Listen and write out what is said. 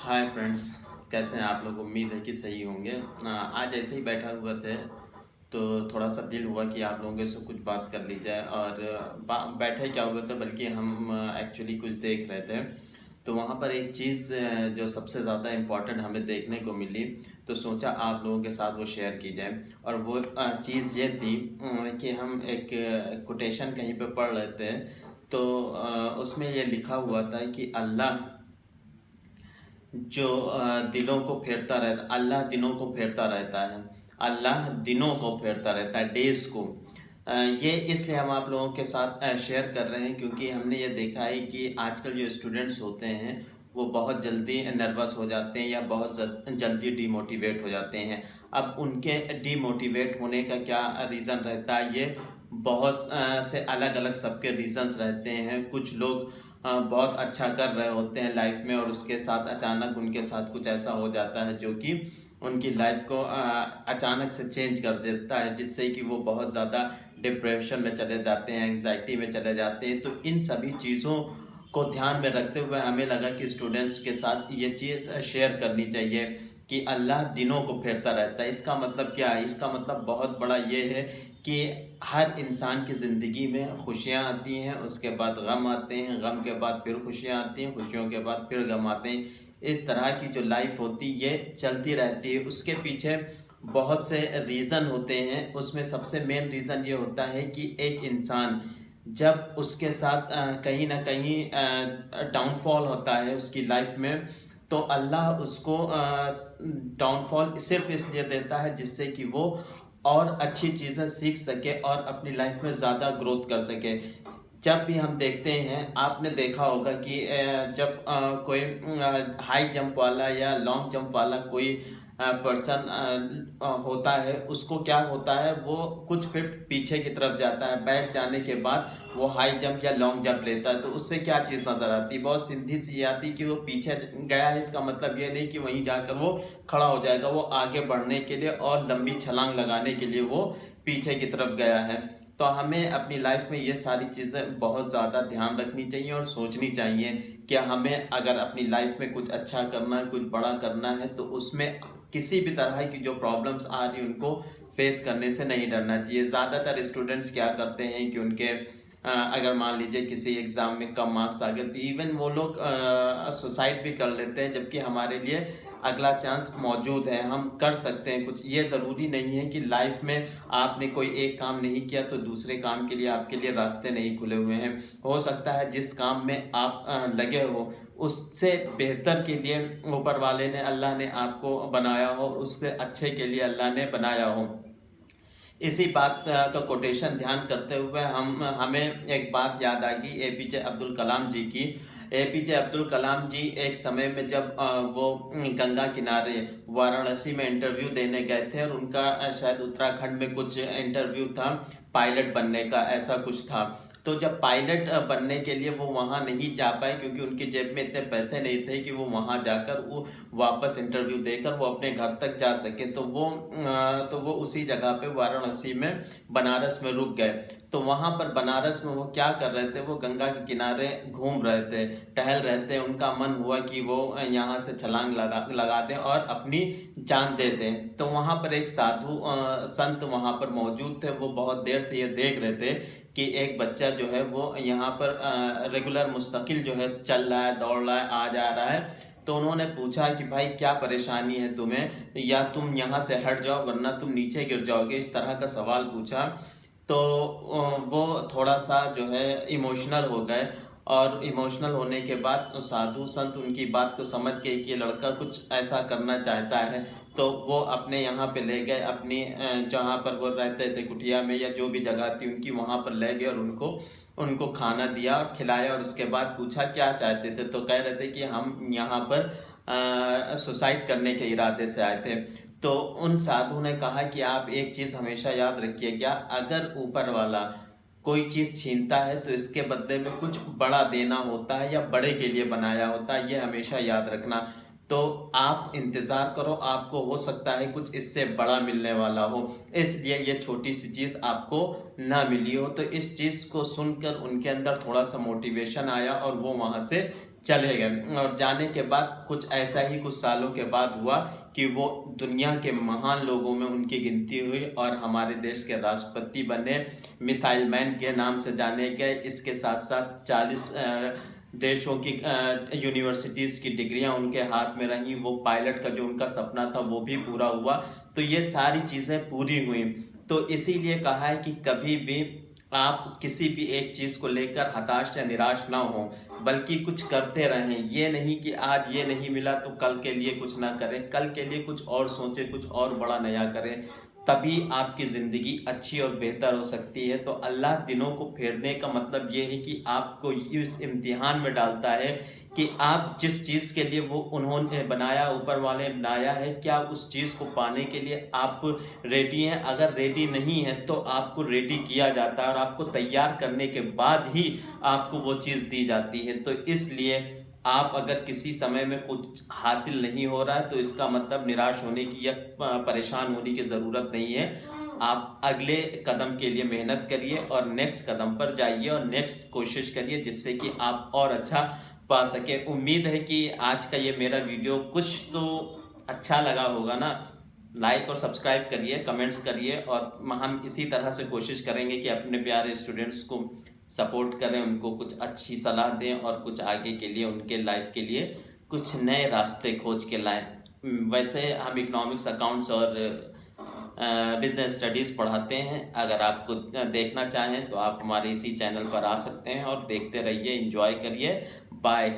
Hi friends, कैसे हैं आप लोग। उम्मीद है कि सही होंगे। आज ऐसे ही बैठा हुआ थे तो थोड़ा सा दिल हुआ कि आप लोगों से कुछ बात कर ली जाए। और बैठे क्या हुआ था, बल्कि हम एक्चुअली कुछ देख रहे थे। तो वहाँ पर एक चीज़ जो सबसे ज़्यादा इम्पोर्टेंट हमें देखने को मिली, तो सोचा आप लोगों के साथ वो शेयर की जाए। और वो चीज़ ये थी कि हम एक कोटेशन कहीं पे पढ़ रहे थे। तो उसमें ये लिखा हुआ था कि अल्लाह जो दिलों को फेरता रहता, अल्लाह दिनों को फेरता रहता है। अल्लाह दिनों को फेरता रहता है, डेज को। ये इसलिए हम आप लोगों के साथ शेयर कर रहे हैं क्योंकि हमने ये देखा है कि आजकल जो स्टूडेंट्स होते हैं वो बहुत जल्दी नर्वस हो जाते हैं या बहुत जल्दी डीमोटिवेट हो जाते हैं। अब उनके डीमोटिवेट होने का क्या रीज़न रहता है, ये बहुत से अलग अलग सबके रीज़न्स रहते हैं। कुछ लोग बहुत अच्छा कर रहे होते हैं लाइफ में और उसके साथ अचानक उनके साथ कुछ ऐसा हो जाता है जो कि उनकी लाइफ को अचानक से चेंज कर देता है, जिससे कि वो बहुत ज़्यादा डिप्रेशन में चले जाते हैं, एंग्जाइटी में चले जाते हैं। तो इन सभी चीज़ों को ध्यान में रखते हुए हमें लगा कि स्टूडेंट्स के साथ ये चीज़ शेयर करनी चाहिए कि अल्लाह दिनों को फेरता रहता है। इसका मतलब क्या है? इसका मतलब बहुत बड़ा ये है कि हर इंसान की ज़िंदगी में खुशियाँ आती हैं, उसके बाद गम आते हैं, गम के बाद फिर खुशियाँ आती हैं, खुशियों के बाद फिर गम आते हैं। इस तरह की जो लाइफ होती है ये चलती रहती है। उसके पीछे बहुत से रीज़न होते हैं। उसमें सबसे मेन रीज़न ये होता है कि एक इंसान जब उसके साथ कहीं ना कहीं डाउनफॉल होता है उसकी लाइफ में, तो अल्लाह उसको डाउनफॉल सिर्फ इसलिए देता है जिससे कि वो और अच्छी चीज़ें सीख सके और अपनी लाइफ में ज़्यादा ग्रोथ कर सके। जब भी हम देखते हैं, आपने देखा होगा कि जब कोई हाई जंप वाला या लॉन्ग जंप वाला कोई पर्सन होता है, उसको क्या होता है, वो कुछ फीट पीछे की तरफ जाता है। बैक जाने के बाद वो हाई जंप या लॉन्ग जंप लेता है, तो उससे क्या चीज़ नज़र आती है? बहुत सीधी सी आती कि वो पीछे गया है। इसका मतलब ये नहीं कि वहीं जाकर वो खड़ा हो जाएगा, वो आगे बढ़ने के लिए और लंबी छलांग लगाने के लिए वो पीछे की तरफ गया है। तो हमें अपनी लाइफ में ये सारी चीज़ें बहुत ज़्यादा ध्यान रखनी चाहिए और सोचनी चाहिए कि हमें अगर अपनी लाइफ में कुछ अच्छा करना है, कुछ बड़ा करना है, तो उसमें किसी भी तरह की जो प्रॉब्लम्स आ रही उनको फेस करने से नहीं डरना चाहिए। ज़्यादातर स्टूडेंट्स क्या करते हैं कि उनके अगर मान लीजिए किसी एग्ज़ाम में कम मार्क्स आ गए तो इवन वो लोग सुसाइड भी कर लेते हैं, जबकि हमारे लिए अगला चांस मौजूद है, हम कर सकते हैं कुछ। ये ज़रूरी नहीं है कि लाइफ में आपने कोई एक काम नहीं किया तो दूसरे काम के लिए आपके लिए रास्ते नहीं खुले हुए हैं। हो सकता है जिस काम में आप लगे हो उससे बेहतर के लिए ऊपर वाले ने, अल्लाह ने आपको बनाया हो, उससे अच्छे के लिए अल्लाह ने बनाया हो। इसी बात का कोटेशन ध्यान करते हुए हमें एक बात याद आ गई एपीजे अब्दुल कलाम जी की। एपीजे अब्दुल कलाम जी एक समय में जब वो गंगा किनारे वाराणसी में इंटरव्यू देने गए थे, और उनका शायद उत्तराखंड में कुछ इंटरव्यू था, पायलट बनने का ऐसा कुछ था। तो जब पायलट बनने के लिए वो वहाँ नहीं जा पाए क्योंकि उनकी जेब में इतने पैसे नहीं थे कि वो वहाँ जाकर वो वापस इंटरव्यू देकर वो अपने घर तक जा सके। तो वो उसी जगह पे वाराणसी में बनारस में रुक गए। तो वहाँ पर बनारस में वो क्या कर रहे थे, वो गंगा के किनारे घूम रहे थे, टहल रहे थे। उनका मन हुआ कि वो यहाँ से छलांग लगा दें और अपनी जान दे दें। तो वहाँ पर एक साधु संत वहाँ पर मौजूद थे। वो बहुत देर से ये देख रहे थे कि एक बच्चा जो है वो यहाँ पर रेगुलर मुस्तकिल जो है चल रहा है, दौड़ रहा है, आ जा रहा है। तो उन्होंने पूछा कि भाई क्या परेशानी है तुम्हें, या तुम यहाँ से हट जाओ वरना तुम नीचे गिर जाओगे, इस तरह का सवाल पूछा। तो वो थोड़ा सा जो है इमोशनल हो गए, और इमोशनल होने के बाद साधु संत उनकी बात को समझ गए कि ये लड़का कुछ ऐसा करना चाहता है। तो वो अपने यहाँ पे ले गए, अपनी जहाँ पर वो रहते थे कुटिया में या जो भी जगह थी उनकी, वहाँ पर ले गए और उनको उनको खाना दिया और खिलाया। और उसके बाद पूछा क्या चाहते थे, तो कह रहे थे कि हम यहाँ पर सुसाइड करने के इरादे से आए थे। तो उन साधु ने कहा कि आप एक चीज़ हमेशा याद रखिएगा, अगर ऊपर वाला कोई चीज़ छीनता है तो इसके बदले में कुछ बड़ा देना होता है या बड़े के लिए बनाया होता है, ये हमेशा याद रखना। तो आप इंतज़ार करो, आपको हो सकता है कुछ इससे बड़ा मिलने वाला हो, इसलिए ये छोटी सी चीज़ आपको ना मिली हो। तो इस चीज़ को सुनकर उनके अंदर थोड़ा सा मोटिवेशन आया और वो वहाँ से चले गए। और जाने के बाद कुछ ऐसा ही कुछ सालों के बाद हुआ कि वो दुनिया के महान लोगों में उनकी गिनती हुई और हमारे देश के राष्ट्रपति बने, मिसाइल मैन के नाम से जाने गए। इसके साथ साथ 40 देशों की यूनिवर्सिटीज़ की डिग्रियां उनके हाथ में रहीं। वो पायलट का जो उनका सपना था वो भी पूरा हुआ। तो ये सारी चीज़ें पूरी हुई। तो इसीलिए कहा है कि कभी भी आप किसी भी एक चीज़ को लेकर हताश या निराश ना हो, बल्कि कुछ करते रहें। ये नहीं कि आज ये नहीं मिला तो कल के लिए कुछ ना करें, कल के लिए कुछ और सोचें, कुछ और बड़ा नया करें, तभी आपकी ज़िंदगी अच्छी और बेहतर हो सकती है। तो अल्लाह दिनों को फेरने का मतलब ये है कि आपको इस इम्तिहान में डालता है कि आप जिस चीज़ के लिए वो उन्होंने बनाया, ऊपर वाले ने बनाया है, क्या उस चीज़ को पाने के लिए आप रेडी हैं। अगर रेडी नहीं है तो आपको रेडी किया जाता है और आपको तैयार करने के बाद ही आपको वो चीज़ दी जाती है। तो इसलिए आप अगर किसी समय में कुछ हासिल नहीं हो रहा है तो इसका मतलब निराश होने की या परेशान होने की ज़रूरत नहीं है। आप अगले कदम के लिए मेहनत करिए और नेक्स्ट कदम पर जाइए और नेक्स्ट कोशिश करिए, जिससे कि आप और अच्छा पा सके। उम्मीद है कि आज का ये मेरा वीडियो कुछ तो अच्छा लगा होगा ना। लाइक और सब्सक्राइब करिए, कमेंट्स करिए और हम इसी तरह से कोशिश करेंगे कि अपने प्यारे स्टूडेंट्स को सपोर्ट करें, उनको कुछ अच्छी सलाह दें और कुछ आगे के लिए उनके लाइफ के लिए कुछ नए रास्ते खोज के लाएं। वैसे हम इकोनॉमिक्स, अकाउंट्स और बिजनेस स्टडीज़ पढ़ाते हैं। अगर आपको देखना चाहें तो आप हमारे इसी चैनल पर आ सकते हैं और देखते रहिए, एंजॉय करिए। बाय।